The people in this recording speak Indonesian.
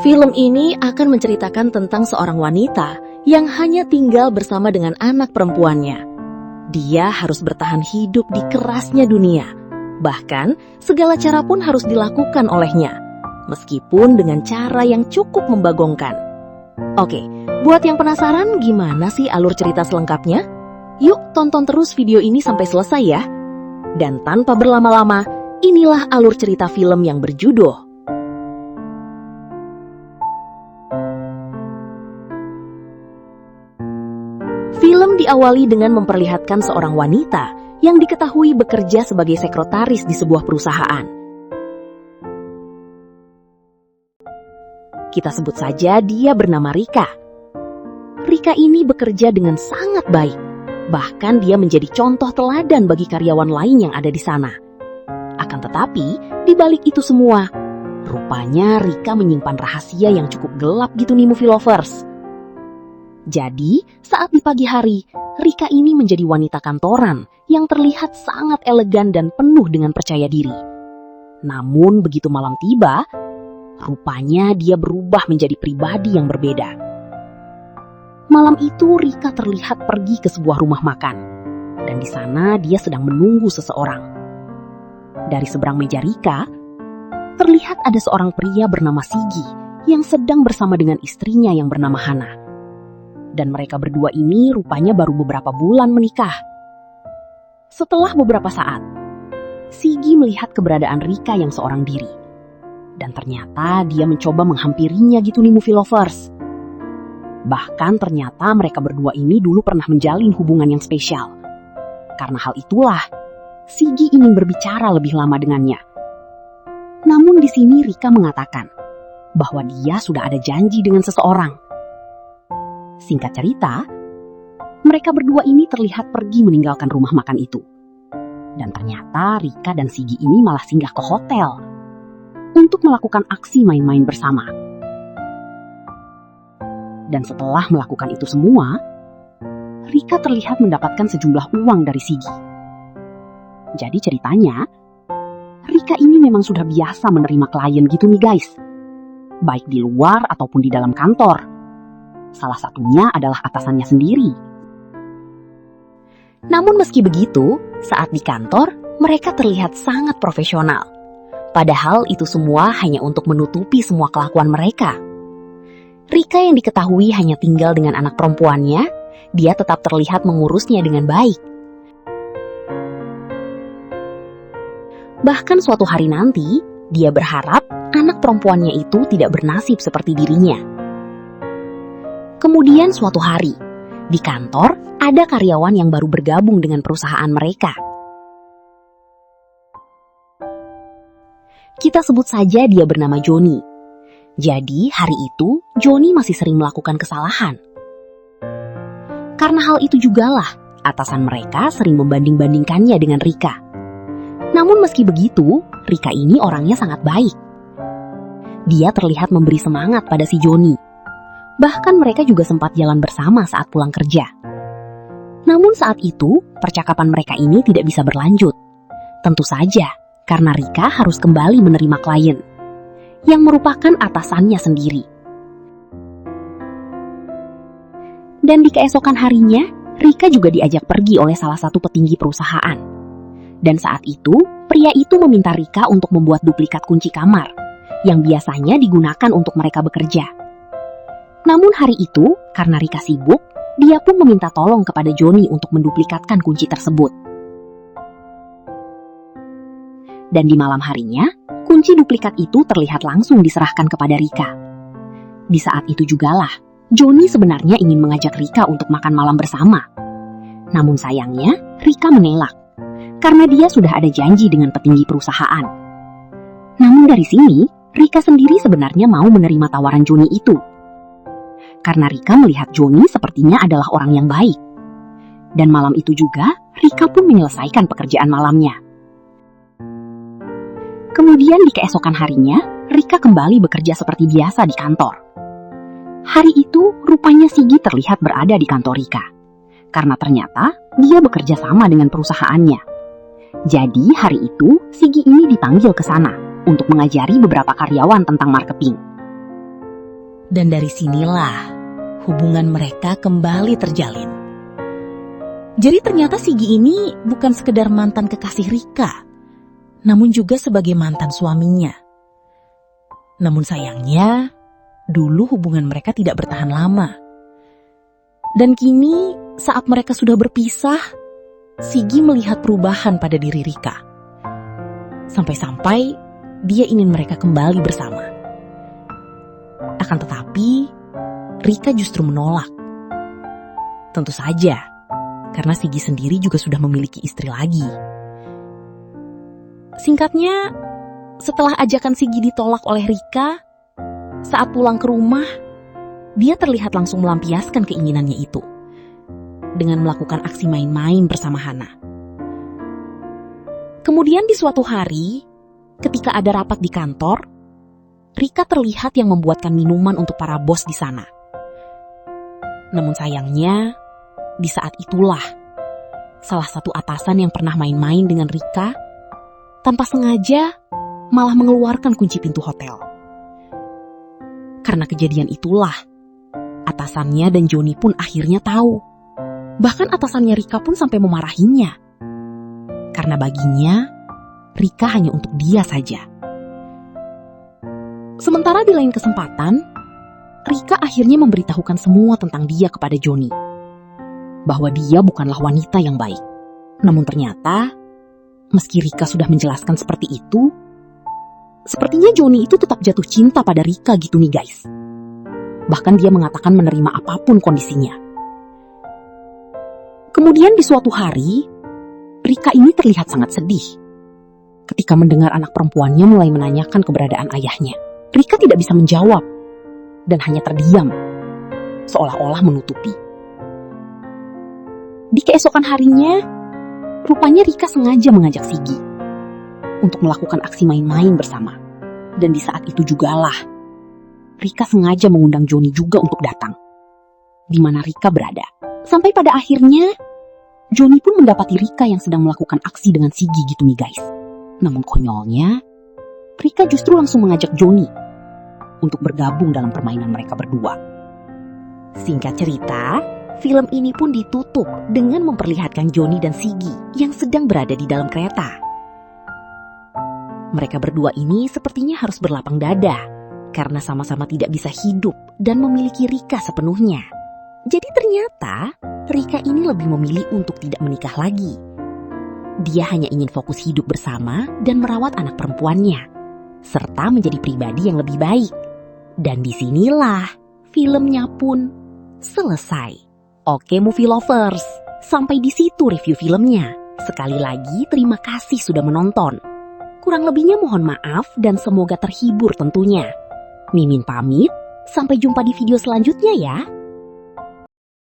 Film ini akan menceritakan tentang seorang wanita yang hanya tinggal bersama dengan anak perempuannya. Dia harus bertahan hidup di kerasnya dunia. Bahkan, segala cara pun harus dilakukan olehnya, meskipun dengan cara yang cukup membagongkan. Oke, buat yang penasaran gimana sih alur cerita selengkapnya? Yuk tonton terus video ini sampai selesai ya. Dan tanpa berlama-lama, inilah alur cerita film yang berjudul Film diawali dengan memperlihatkan seorang wanita yang diketahui bekerja sebagai sekretaris di sebuah perusahaan. Kita sebut saja dia bernama Rika. Rika ini bekerja dengan sangat baik. Bahkan dia menjadi contoh teladan bagi karyawan lain yang ada di sana. Akan tetapi, di balik itu semua, rupanya Rika menyimpan rahasia yang cukup gelap gitu nih movie lovers. Jadi, saat di pagi hari, Rika ini menjadi wanita kantoran yang terlihat sangat elegan dan penuh dengan percaya diri. Namun begitu malam tiba, rupanya dia berubah menjadi pribadi yang berbeda. Malam itu Rika terlihat pergi ke sebuah rumah makan, dan di sana dia sedang menunggu seseorang. Dari seberang meja Rika, terlihat ada seorang pria bernama Sigi yang sedang bersama dengan istrinya yang bernama Hana. Dan mereka berdua ini rupanya baru beberapa bulan menikah. Setelah beberapa saat, Sigi melihat keberadaan Rika yang seorang diri. Dan ternyata dia mencoba menghampirinya gitu nih movie lovers. Bahkan ternyata mereka berdua ini dulu pernah menjalin hubungan yang spesial. Karena hal itulah, Sigi ingin berbicara lebih lama dengannya. Namun di sini Rika mengatakan bahwa dia sudah ada janji dengan seseorang. Singkat cerita, mereka berdua ini terlihat pergi meninggalkan rumah makan itu. Dan ternyata Rika dan Sigi ini malah singgah ke hotel untuk melakukan aksi main-main bersama. Dan setelah melakukan itu semua, Rika terlihat mendapatkan sejumlah uang dari Sigi. Jadi ceritanya, Rika ini memang sudah biasa menerima klien gitu nih guys. Baik di luar ataupun di dalam kantor. Salah satunya adalah atasannya sendiri. Namun meski begitu, saat di kantor, mereka terlihat sangat profesional. Padahal itu semua hanya untuk menutupi semua kelakuan mereka. Rika yang diketahui hanya tinggal dengan anak perempuannya, dia tetap terlihat mengurusnya dengan baik. Bahkan suatu hari nanti, dia berharap anak perempuannya itu tidak bernasib seperti dirinya. Kemudian suatu hari, di kantor ada karyawan yang baru bergabung dengan perusahaan mereka. Kita sebut saja dia bernama Joni. Jadi hari itu Joni masih sering melakukan kesalahan. Karena hal itu jugalah atasan mereka sering membanding-bandingkannya dengan Rika. Namun meski begitu, Rika ini orangnya sangat baik. Dia terlihat memberi semangat pada si Joni. Bahkan mereka juga sempat jalan bersama saat pulang kerja. Namun saat itu, percakapan mereka ini tidak bisa berlanjut. Tentu saja, karena Rika harus kembali menerima klien, yang merupakan atasannya sendiri. Dan di keesokan harinya, Rika juga diajak pergi oleh salah satu petinggi perusahaan. Dan saat itu, pria itu meminta Rika untuk membuat duplikat kunci kamar, yang biasanya digunakan untuk mereka bekerja. Namun hari itu, karena Rika sibuk, dia pun meminta tolong kepada Joni untuk menduplikatkan kunci tersebut. Dan di malam harinya, kunci duplikat itu terlihat langsung diserahkan kepada Rika. Di saat itu jugalah, Joni sebenarnya ingin mengajak Rika untuk makan malam bersama. Namun sayangnya, Rika menolak, karena dia sudah ada janji dengan petinggi perusahaan. Namun dari sini, Rika sendiri sebenarnya mau menerima tawaran Joni itu. Karena Rika melihat Joni sepertinya adalah orang yang baik. Dan malam itu juga, Rika pun menyelesaikan pekerjaan malamnya. Kemudian di keesokan harinya, Rika kembali bekerja seperti biasa di kantor. Hari itu, rupanya Sigi terlihat berada di kantor Rika. Karena ternyata, dia bekerja sama dengan perusahaannya. Jadi hari itu, Sigi ini dipanggil ke sana untuk mengajari beberapa karyawan tentang marketing. Dan dari sinilah hubungan mereka kembali terjalin. Jadi ternyata Sigi ini bukan sekedar mantan kekasih Rika, namun juga sebagai mantan suaminya. Namun sayangnya, dulu hubungan mereka tidak bertahan lama. Dan kini saat mereka sudah berpisah, Sigi melihat perubahan pada diri Rika. Sampai-sampai dia ingin mereka kembali bersama. Akan tetapi, Rika justru menolak. Tentu saja, karena Sigi sendiri juga sudah memiliki istri lagi. Singkatnya, setelah ajakan Sigi ditolak oleh Rika, saat pulang ke rumah, dia terlihat langsung melampiaskan keinginannya itu dengan melakukan aksi main-main bersama Hana. Kemudian di suatu hari, ketika ada rapat di kantor, Rika terlihat yang membuatkan minuman untuk para bos di sana. Namun sayangnya, di saat itulah salah satu atasan yang pernah main-main dengan Rika tanpa sengaja malah mengeluarkan kunci pintu hotel. Karena kejadian itulah, atasannya dan Joni pun akhirnya tahu. Bahkan atasannya Rika pun sampai memarahinya. Karena baginya, Rika hanya untuk dia saja. Sementara di lain kesempatan, Rika akhirnya memberitahukan semua tentang dia kepada Joni. Bahwa dia bukanlah wanita yang baik. Namun ternyata, meski Rika sudah menjelaskan seperti itu, sepertinya Joni itu tetap jatuh cinta pada Rika gitu nih guys. Bahkan dia mengatakan menerima apapun kondisinya. Kemudian di suatu hari, Rika ini terlihat sangat sedih. Ketika mendengar anak perempuannya mulai menanyakan keberadaan ayahnya, Rika tidak bisa menjawab dan hanya terdiam, seolah-olah menutupi. Di keesokan harinya, rupanya Rika sengaja mengajak Sigi untuk melakukan aksi main-main bersama. Dan di saat itu jugalah, Rika sengaja mengundang Joni juga untuk datang, di mana Rika berada. Sampai pada akhirnya, Joni pun mendapati Rika yang sedang melakukan aksi dengan Sigi gitu nih guys. Namun konyolnya, Rika justru langsung mengajak Joni untuk bergabung dalam permainan mereka berdua. Singkat cerita, film ini pun ditutup dengan memperlihatkan Joni dan Sigi yang sedang berada di dalam kereta. Mereka berdua ini sepertinya harus berlapang dada karena sama-sama tidak bisa hidup dan memiliki Rika sepenuhnya. Jadi ternyata Rika ini lebih memilih untuk tidak menikah lagi. Dia hanya ingin fokus hidup bersama dan merawat anak perempuannya, serta menjadi pribadi yang lebih baik. Dan disinilah filmnya pun selesai. Oke movie lovers, sampai di situ review filmnya. Sekali lagi terima kasih sudah menonton. Kurang lebihnya mohon maaf dan semoga terhibur tentunya. Mimin pamit, sampai jumpa di video selanjutnya ya.